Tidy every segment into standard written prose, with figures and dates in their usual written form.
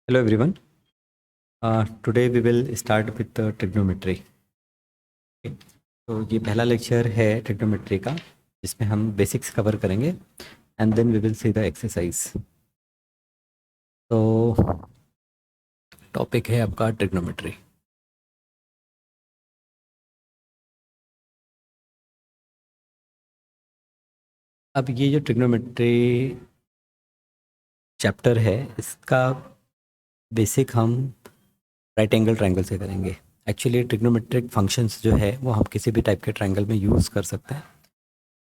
Hello everyone. Today we will start with the trigonometry. Okay. तो ये पहला lecture है ट्रिग्नोमेट्री का जिसमें हम बेसिक्स कवर करेंगे and then we will see the exercise. तो टॉपिक है आपका ट्रिग्नोमेट्री. अब ये जो ट्रिग्नोमेट्री चैप्टर है इसका बेसिक हम राइट एंगल ट्रायंगल से करेंगे. एक्चुअली ट्रिग्नोमेट्रिक फंक्शंस जो है वो हम किसी भी टाइप के ट्रायंगल में यूज़ कर सकते हैं,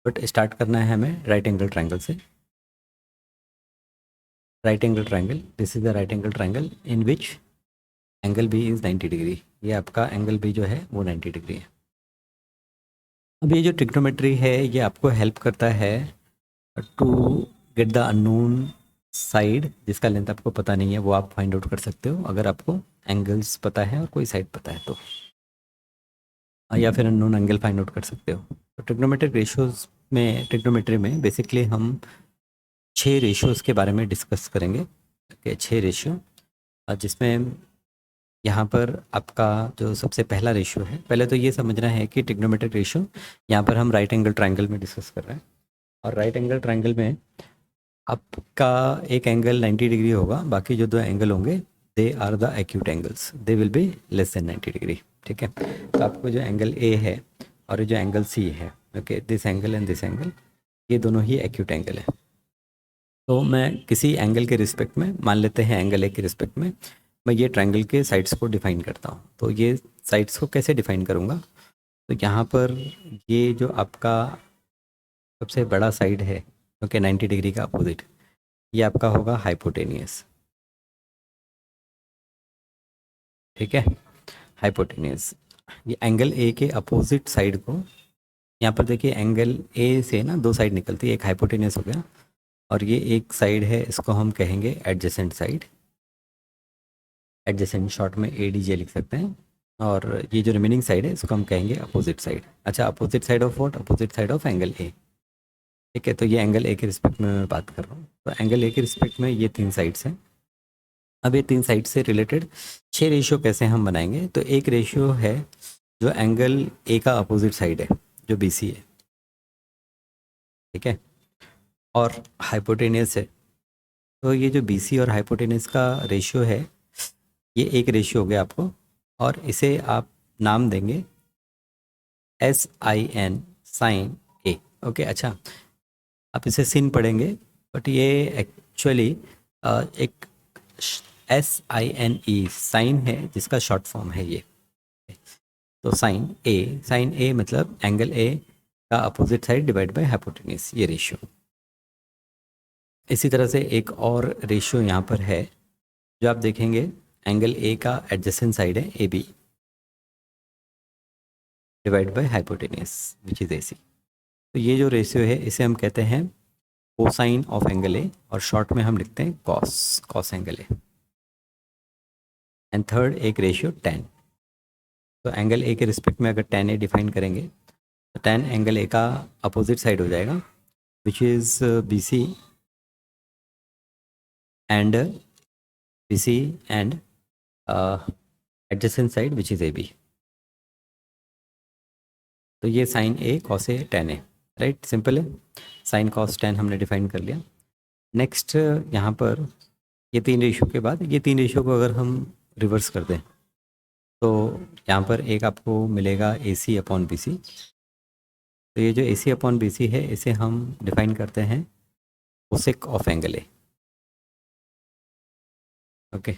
बट स्टार्ट करना है हमें राइट एंगल ट्रायंगल से. Right angle triangle, this is the right angle triangle in which angle B is 90 degree. ये आपका एंगल बी जो है वो 90 डिग्री है. अब ये जो ट्रिग्नोमेट्री है ये आपको हेल्प करता है to get the unknown side जिसका लेंथ आपको पता नहीं है, वो आप फाइंड आउट कर सकते हो अगर आपको एंगल्स पता है और कोई साइड पता है तो, या फिर अननोन एंगल फाइंड आउट कर सकते हो. तो ट्रिग्नोमेट्रिक रेशियोज में, ट्रिग्नोमेट्री में बेसिकली हम 6 रेशियोज़ के बारे में डिस्कस करेंगे. ओके, 6 रेशियो, जिसमें यहाँ पर आपका जो सबसे पहला रेशियो है, पहले तो ये समझना है कि ट्रिग्नोमेट्रिक रेशियो यहाँ पर हम राइट एंगल ट्रायंगल में डिस्कस कर रहे हैं. और राइट एंगल ट्रायंगल में आपका एक एंगल 90 डिग्री होगा, बाकी जो 2 एंगल होंगे they are the acute angles, they will be less than 90 degree. ठीक है, तो आपको जो एंगल ए है और ये जो एंगल सी है, okay, this angle and this angle, ये दोनों ही एक्यूट एंगल है. तो मैं किसी एंगल के रिस्पेक्ट में, मान लेते हैं एंगल ए के रिस्पेक्ट में, मैं ये ट्रायंगल के साइड्स को डिफाइन करता हूँ. तो ये साइड्स को कैसे डिफाइन करूँगा, तो यहाँ पर ये जो आपका सबसे बड़ा साइड है, ओके, 90 डिग्री का अपोजिट, ये आपका होगा हाइपोटेनियस. ठीक है, हाइपोटेनियस. ये एंगल ए के अपोजिट साइड को, यहाँ पर देखिए एंगल ए से ना 2 साइड निकलती है, एक हाइपोटेनियस हो गया और ये एक साइड है, इसको हम कहेंगे एडजेसेंट साइड. एडजेसेंट शॉर्ट में एडीजे लिख सकते हैं. और ये जो रिमेनिंग साइड है इसको हम कहेंगे अपोजिट साइड. अच्छा, opposite side of what? Opposite side of angle ए. ठीक है, तो ये एंगल ए के रिस्पेक्ट में मैं बात कर रहा हूँ. तो एंगल ए के रिस्पेक्ट में ये 3 साइड्स हैं. अब ये 3 साइड से रिलेटेड 6 रेशियो कैसे हम बनाएंगे, तो एक रेशियो है जो एंगल ए का अपोजिट साइड है, जो बी सी है. ठीक है, और हाइपोटेनियस है. तो ये जो बी सी और हाइपोटेनियस का रेशियो है, ये एक रेशियो हो गया आपको, और इसे आप नाम देंगे S I N, sine A. Okay, अच्छा, आप इसे सिन पढ़ेंगे, बट ये एक्चुअली एक SINE साइन है जिसका शॉर्ट फॉर्म है ये. तो साइन ए मतलब एंगल ए का opposite side divide by hypotenuse, ये रेशियो. इसी तरह से एक और रेशियो यहाँ पर है जो आप देखेंगे, एंगल ए का एडजेसेंट साइड है A B divide by hypotenuse which is AC. तो ये जो रेशियो है इसे हम कहते हैं कोसाइन ऑफ एंगल ए, और शॉर्ट में हम लिखते हैं cos angle A. And third एक रेशियो tan. तो एंगल ए के रिस्पेक्ट में अगर tan ए डिफाइन करेंगे तो tan एंगल ए का अपोजिट साइड हो जाएगा which is BC and BC and adjacent side which is AB. तो ये sign A cos A tan A, right, simple है. साइन कॉस tan हमने डिफाइन कर लिया. नेक्स्ट यहाँ पर ये 3 रेशियो के बाद, ये 3 रेशियो को अगर हम रिवर्स कर दें तो यहाँ पर एक आपको मिलेगा AC अपॉन BC. तो ये जो AC अपॉन BC है इसे हम डिफाइन करते हैं cosec of angle A. Okay,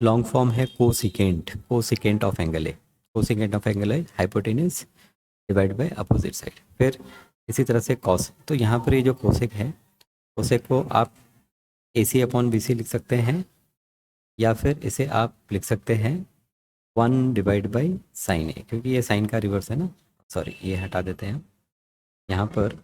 long form है cosecant of angle A. Cosecant of angle A hypotenuse divide by opposite side. फिर इसी तरह से कॉस. तो यहाँ पर ये जो कोसेक है, कोसेक को आप AC अपॉन BC लिख सकते हैं, या फिर इसे आप लिख सकते हैं 1 डिवाइड बाई साइन ए, क्योंकि ये साइन का रिवर्स है ना. सॉरी, ये हटा देते हैं हम. यहाँ पर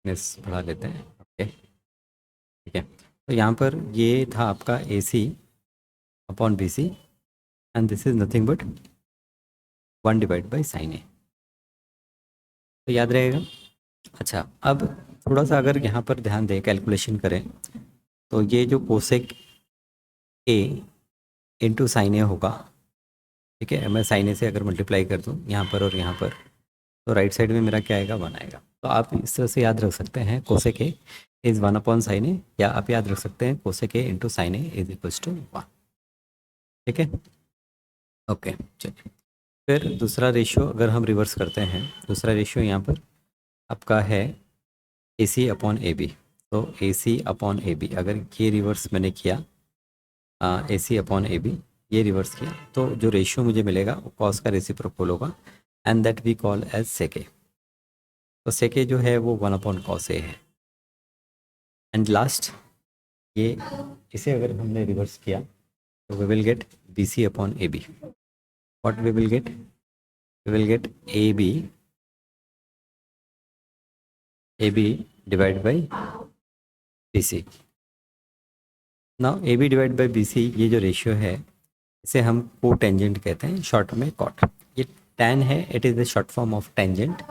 मिस बढ़ा लेते हैं. ओके, ठीक है. तो यहाँ पर ये था आपका AC upon BC, and this is nothing but 1 divide by sine A. तो याद रहेगा। अच्छा, अब थोड़ा सा अगर यहाँ पर ध्यान दें, कैलकुलेशन करें, तो ये जो कोसेक ए इंटू साइन ए होगा, ठीक है। मैं साइन ए से अगर मल्टीप्लाई कर दूँ यहाँ पर और यहाँ पर, तो राइट साइड में मेरा क्या आएगा, 1 आएगा। तो आप इस तरह से याद रख सकते हैं, cosec A is 1 upon sine A, या आप याद रख सकते हैं cosec A into sine A is equals to 1, ठीक है। ओके, चलिए फिर दूसरा रेशियो अगर हम रिवर्स करते हैं, दूसरा रेशियो यहाँ पर आपका है ए सी अपॉन ए बी। तो ए सी अपॉन ए बी अगर ये रिवर्स मैंने किया, ए सी अपॉन ए बी ये रिवर्स किया, तो जो रेशियो मुझे मिलेगा वो कॉस का रेसिप्रोकल होगा, and that we call as sec. तो सेके जो है वो 1 अपॉन कॉस ए है। एंड लास्ट ये, इसे अगर हमने रिवर्स किया तो we will get B C upon A B. What we will get, we will get A B divide by B C. Now A B divide by B C ये जो ratio है इसे हम को टेंजेंट कहते हैं, शॉर्ट में cot. ये टैन है, it is the short form of tangent,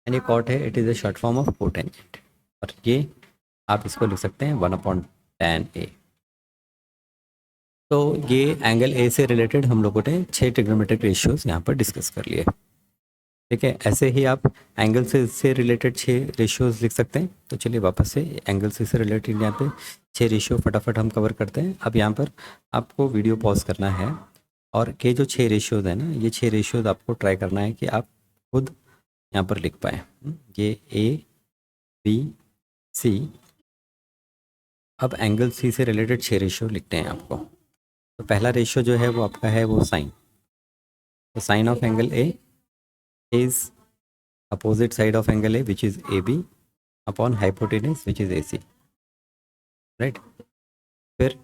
and ये कॉट है, it is the short form of को टेंजेंट। और ये आप इसको लिख सकते हैं 1 अपॉन टैन ए। तो ये एंगल ए से रिलेटेड हम लोगों ने 6 ट्रिग्नोमेट्रिक रेशियोज यहाँ पर डिस्कस कर लिए, ठीक है। ऐसे ही आप एंगल से रिलेटेड 6 रेशियोज लिख सकते हैं। तो चलिए वापस से एंगल से रिलेटेड यहाँ पे 6 रेशियो फटाफट हम कवर करते हैं। अब यहाँ पर आपको वीडियो पॉज करना है, और ये जो 6 रेशियोज है ना, ये 6 रेशियोज आपको ट्राई करना है कि आप खुद यहाँ पर लिख पाएँ। ये ए बी सी, अब एंगल सी से रिलेटेड 6 रेशियो लिखते हैं आपको। तो पहला रेशियो जो है वो आपका है वो साइन। तो sine of angle A is opposite side of angle A which is AB upon hypotenuse which is AC, right? फिर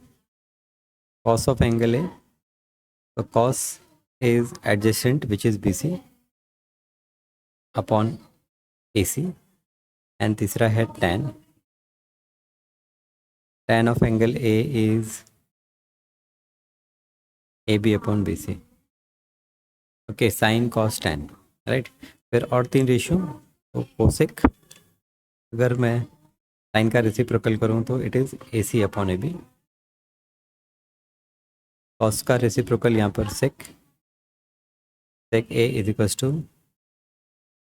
cos of angle A, तो cos is adjacent which is BC upon AC, and तीसरा है tan, tan of angle A is AB upon BC, okay, sine cos tan, right. फिर और 3 ratio, तो cosec अगर मैं sign का रेसिप्रोकल करूँ तो it is AC upon AB, cos का रेसिप्रोकल यहाँ पर sec A is equals to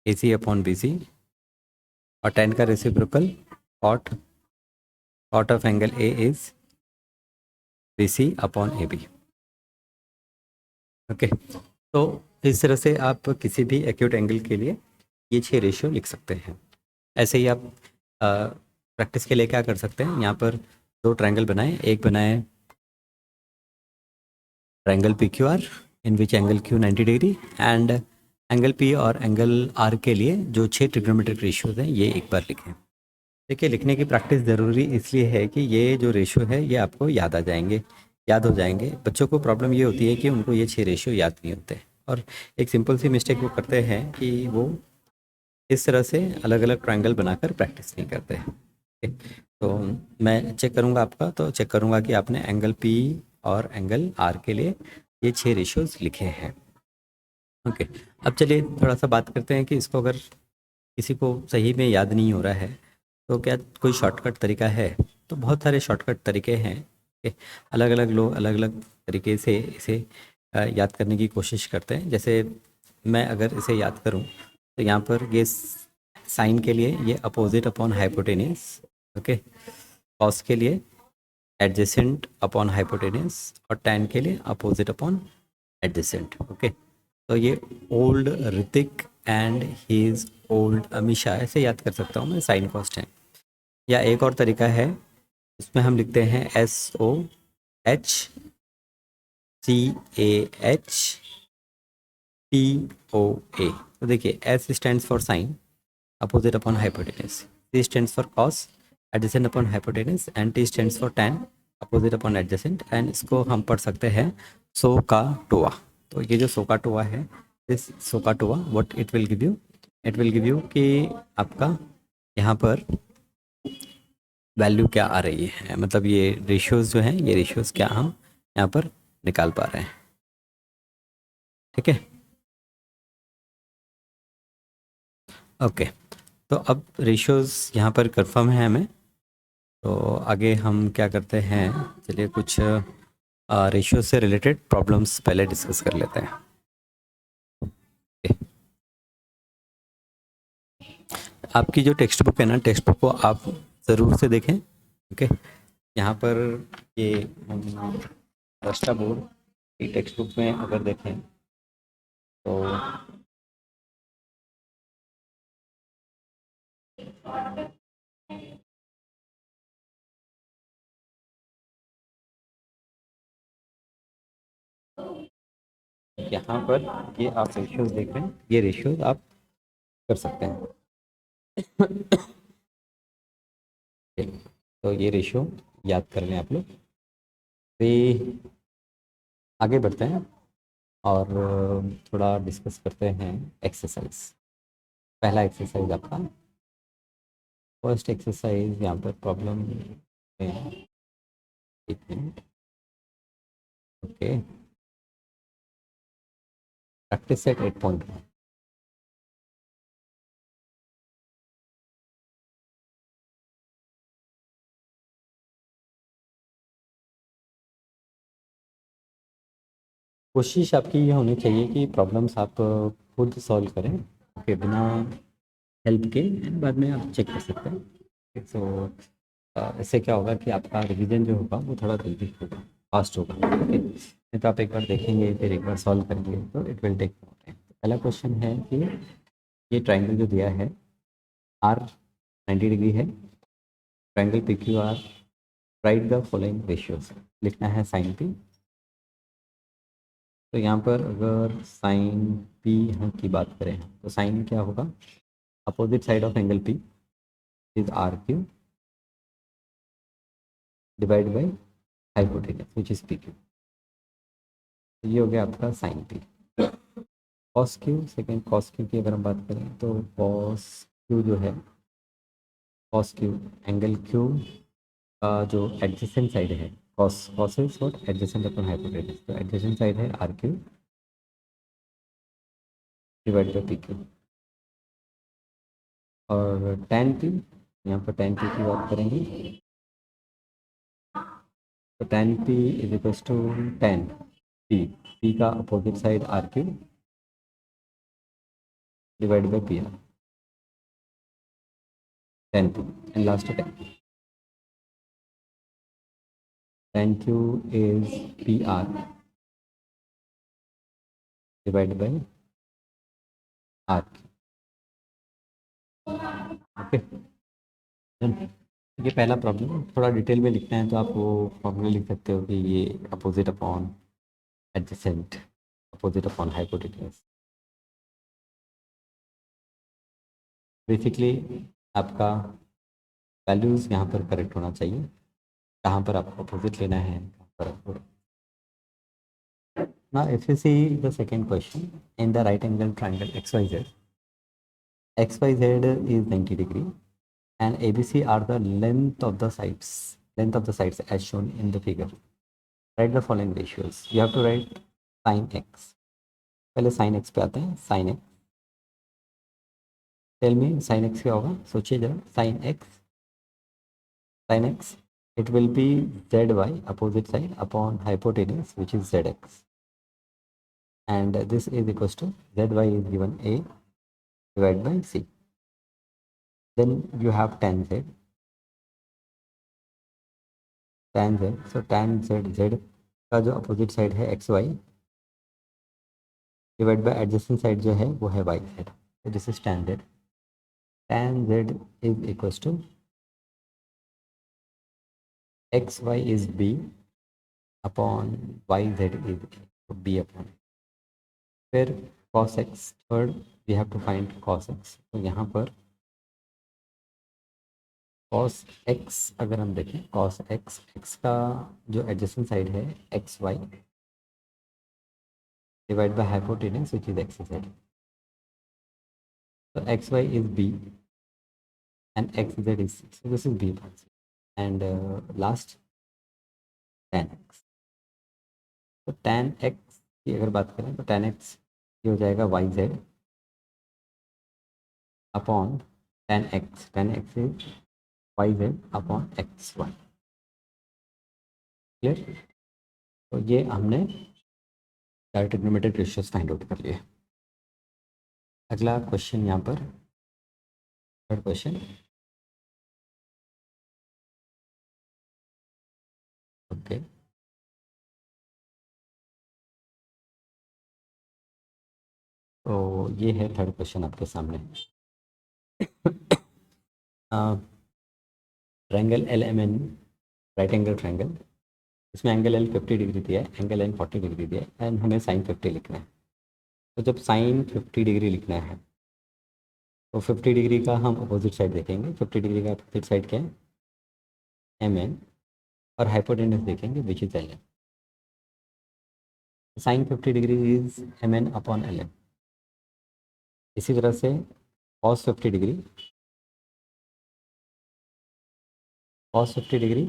A C upon B C, और tan का reciprocal cot of angle A is B C upon A B, okay. तो इस तरह से आप किसी भी एक्यूट एंगल के लिए ये 6 रेशियो लिख सकते हैं। ऐसे ही आप प्रैक्टिस के लिए क्या कर सकते हैं, यहाँ पर 2 ट्रायंगल बनाएं, एक बनाएं triangle P Q R in which angle Q 90 degree, and angle P और एंगल आर के लिए जो 6 ट्रिग्नोमेट्रिक रेशियोज हैं ये एक बार लिखें। देखिए, लिखने की प्रैक्टिस ज़रूरी इसलिए है कि ये जो रेशियो है ये आपको याद आ जाएंगे, याद हो जाएंगे। बच्चों को प्रॉब्लम ये होती है कि उनको ये 6 रेशियो याद नहीं होते, और एक सिंपल सी मिस्टेक वो करते हैं कि वो इस तरह से अलग अलग ट्रायंगल बनाकर प्रैक्टिस नहीं करते हैं। तो मैं चेक करूँगा आपका, तो चेक करूँगा कि आपने एंगल पी और एंगल आर के लिए ये 6 रेशियोज लिखे हैं, ओके। अब चलिए थोड़ा सा बात करते हैं कि इसको अगर किसी को सही में याद नहीं हो रहा है तो क्या कोई शॉर्टकट तरीका है। तो बहुत सारे शॉर्टकट तरीके हैं, अलग अलग लोग अलग अलग तरीके से इसे याद करने की कोशिश करते हैं। जैसे मैं अगर इसे याद करूं तो यहाँ पर ये साइन के लिए ये opposite upon hypotenuse, okay. Cos के लिए एडजेसेंट अपॉन हाइपोटेनियस, और टैन के लिए अपोजिट अपॉन एडजेसेंट, ओके। तो ये old Hrithik and his old Amisha, ऐसे याद कर सकता हूँ मैं साइन कॉस टैन। या एक और तरीका है, इसमें हम लिखते हैं SOH CAHTOA। तो देखिए, S stands for sine opposite upon hypotenuse, C stands for cos adjacent upon hypotenuse, and T stands for tan opposite upon adjacent, and इसको हम पढ़ सकते हैं सोकाटोआ। तो ये जो सोकाटोआ है, this SOHCAHTOA what it will give you, it will give you कि आपका यहाँ पर वैल्यू क्या आ रही है, मतलब ये रेशियोज जो हैं ये रेशियोज क्या हम यहाँ पर निकाल पा रहे हैं, ठीक है। ओके, तो अब रेशियोज़ यहाँ पर कंफर्म है हमें, तो आगे हम क्या करते हैं, चलिए कुछ रेशियो से रिलेटेड प्रॉब्लम्स पहले डिस्कस कर लेते हैं। आपकी जो टेक्स्ट बुक है ना, टेक्स्ट बुक को आप ज़रूर से देखें। ओके, यहाँ पर ये हम रस्टा बोर्ड की टेक्स्ट बुक में अगर देखें तो यहाँ पर ये आप रेशियोज देख रहे हैं, ये रेशियोज आप कर सकते हैं। तो ये रेशियो याद कर लें आप लोग। फिर आगे बढ़ते हैं और थोड़ा डिस्कस करते हैं एक्सरसाइज। पहला एक्सरसाइज आपका, फर्स्ट एक्सरसाइज यहाँ पर प्रॉब्लम है, एक मिनट। Okay, practice set 8.1। कोशिश आपकी ये होनी चाहिए कि प्रॉब्लम्स आप खुद सॉल्व करें, ओके, बिना हेल्प के, एंड बाद में आप चेक कर सकते हैं। सो इससे क्या होगा कि आपका रिवीजन जो होगा वो थोड़ा जल्दी होगा, फास्ट होगा। ओके, नहीं तो आप एक बार देखेंगे फिर एक बार सॉल्व करेंगे तो it will take more time. पहला क्वेश्चन है कि ये ट्राइंगल जो दिया है आर 90 डिग्री है, triangle P Q R, right the following ratios, लिखना है साइन पी। तो यहाँ पर अगर साइन पी हम की बात करें तो साइन क्या होगा, opposite side of angle P is R Q divide by hypotenuse which is P Q. ये हो गया आपका sine P. Cos Q, second cos Q की अगर हम बात करें तो कॉस क्यू जो है, कॉस क्यू एंगल क्यू का जो एडजेसेंट साइड है, cos cos is what, adjacent upon hypotenuse, तो एडजेसेंट साइड है R Q divide by P Q. और टेन पी, यहाँ पर टेन पी की बात करेंगे तो tan P is equals to tan P, P का opposite side R Q divide by P R, tan P and last tan. tan q is PR divided by R। Okay, ये पहला problem, थोड़ा detail में लिखना है तो आप वो फॉर्मूला लिख सकते हो कि ये opposite upon adjacent, opposite upon hypotenuse. Basically आपका वैल्यूज़ यहाँ पर करेक्ट होना चाहिए, कहाँ पर आपको अपोजिट लेना है, कहाँ पर आपको। Now if you see the second question, in the right angle triangle XYZ, XYZ is 90 degree and ABC are the length of the sides as shown in the figure. Write the following ratios. You have to write sin x. पहले sin x पे आते हैं, sin x। Tell me sin x क्या होगा, सोचिए जरा। sin x it will be zy opposite side upon hypotenuse which is zx, and this is equals to zy is given a divided by c. Then you have tan z, so tan z, z का जो opposite side है X Y divide by adjacent side जो है वो है Y side, तो this is tan z। tan z is equals to X Y is b upon Y Z is b upon. फिर cos x, third we have to find cos x, तो यहाँ पर cos x अगर हम देखें, cos x, x का जो adjacent side है X Y divide by hypotenuse which is X Z, तो X Y is b and x z is 6, so this is b upon c, and last tan x। तो tan x की अगर बात करें तो tan x ये हो जाएगा Y Z upon tan X is Y Z upon X one. Clear? तो ये हमने सारे ट्रिग्नोमेट्रिक रेशियोज फाइंड आउट कर लिए। अगला क्वेश्चन यहाँ पर, थर्ड क्वेश्चन। ओके, तो ये है थर्ड क्वेश्चन आपके सामने। Triangle L M N, right angle triangle, इसमें एंगल एल 50 डिग्री दिया है, एंगल एन 40 डिग्री दिया है, एंड हमें साइन 50 लिखना है। तो जब साइन 50 डिग्री लिखना है तो 50 डिग्री का हम अपोजिट साइड देखेंगे। 50 डिग्री का अपोजिट साइड क्या है? एम एन, और हाइपोटेनस देखेंगे which is L N. Sine 50 degree is M N upon L N. इसी तरह से कॉस 50 डिग्री, कॉस 50 डिग्री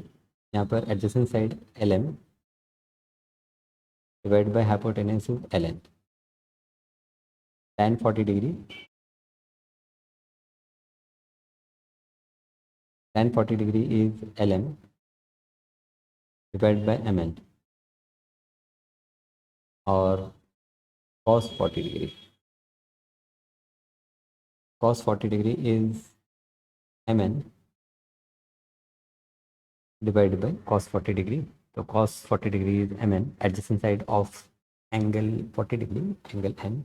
यहाँ पर adjacent side L M divide by hypotenuse is L N. tan 40 degree, tan 40 degree is L M divide by M N, और cos 40 degree, cos 40 degree is M N divide by cos 40 degree. तो cos 40 degree is M N adjacent side of angle 40 degree, angle N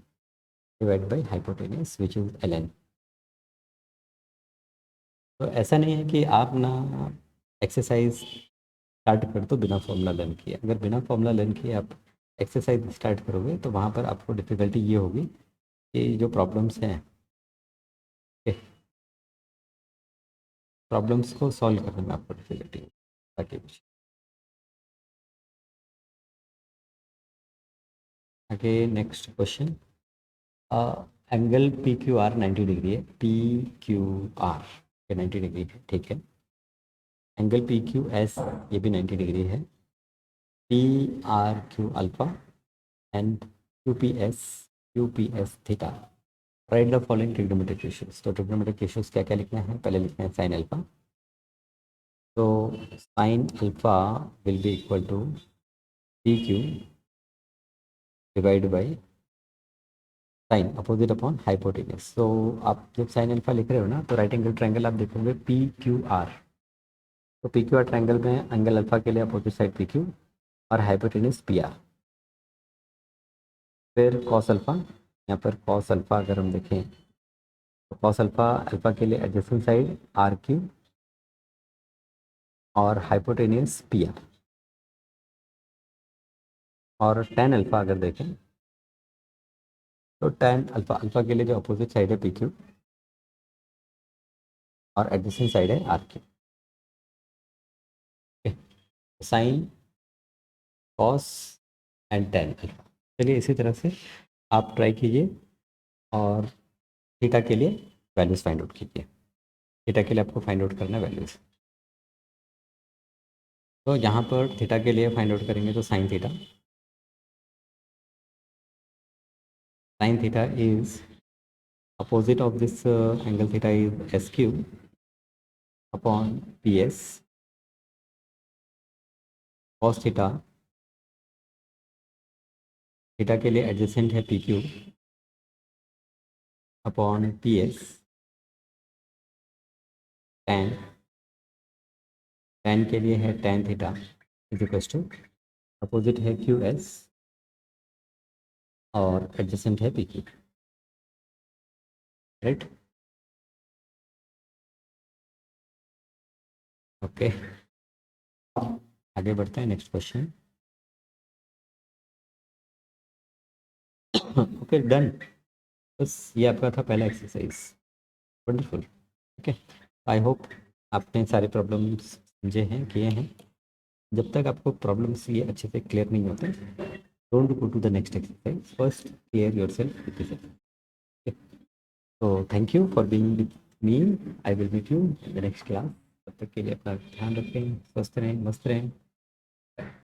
divide by hypotenuse which is L N. तो ऐसा नहीं है कि आप ना exercise start कर दो बिना फॉर्मूला लर्न किए। अगर बिना फॉर्मूला लर्न किए आप एक्सरसाइज स्टार्ट करोगे तो वहाँ पर आपको डिफ़िकल्टी ये होगी कि जो प्रॉब्लम्स हैं, प्रॉब्लम्स को सॉल्व करने में आपको डिफिकल्टी होगी। ताकि कुछ आगे next question. Angle P Q are 90 degree है, पी क्यू आर ये 90 डिग्री है, ठीक है। एंगल पी क्यू एस ये भी 90 डिग्री है। P R Q alpha and Q P S theta. Right the following trigonometric ratios. तो ट्रिग्नोमेट्रिक रेशियोज क्या क्या लिखना है? पहले लिखना है साइन अल्फा। तो sine alpha will be equal to P Q divide by sine opposite upon hypotenuse. तो आप जब साइन अल्फा लिख रहे हो ना, तो राइट एंगल ट्रायंगल आप देखोगे पी क्यू आर। तो पी क्यू आर ट्रायंगल में एंगल अल्फा के लिए अपोजिट साइड पी क्यू और हाइपोटेनस पी आर। फिर कॉस अल्फा, यहाँ पर कॉस अल्फा अगर हम देखें तो कॉस अल्फा, अल्फा के लिए एडजेसेंट साइड आर क्यू और हाइपोटेनस पी आर। और टेन अल्फा अगर देखें तो टेन अल्फा, अल्फा के लिए जो अपोजिट साइड है पी क्यू और एडजेसेंट साइड है R Q. Sine, cos and tan alpha. चलिए इसी तरह से आप ट्राई कीजिए और थीटा के लिए वैल्यूज़ फाइंड आउट कीजिए। थीटा के लिए आपको फाइंड आउट करना है वैल्यूज़। तो यहाँ पर थीटा के लिए फाइंड आउट करेंगे तो sine theta is opposite of this angle theta is S Q upon P S. Cos theta, theta के लिए एडजेसेंट है P Q upon P S. Tan, tan के लिए है tan theta is equal to opposite है Q S और adjacent है P Q, right? Okay, आगे बढ़ते हैं नेक्स्ट क्वेश्चन। Okay done. बस ये आपका था पहला exercise. Wonderful. Okay, I hope आपने सारे प्रॉब्लम्स समझे हैं, किए हैं। जब तक आपको प्रॉब्लम्स ये अच्छे से क्लियर नहीं होते, don't go to the next exercise, first clear yourself with this exercise. तो thank you for being with me. I will meet you in the next class. तब तक के लिए अपना ध्यान रखें, स्वस्थ रहें, मस्त रहें।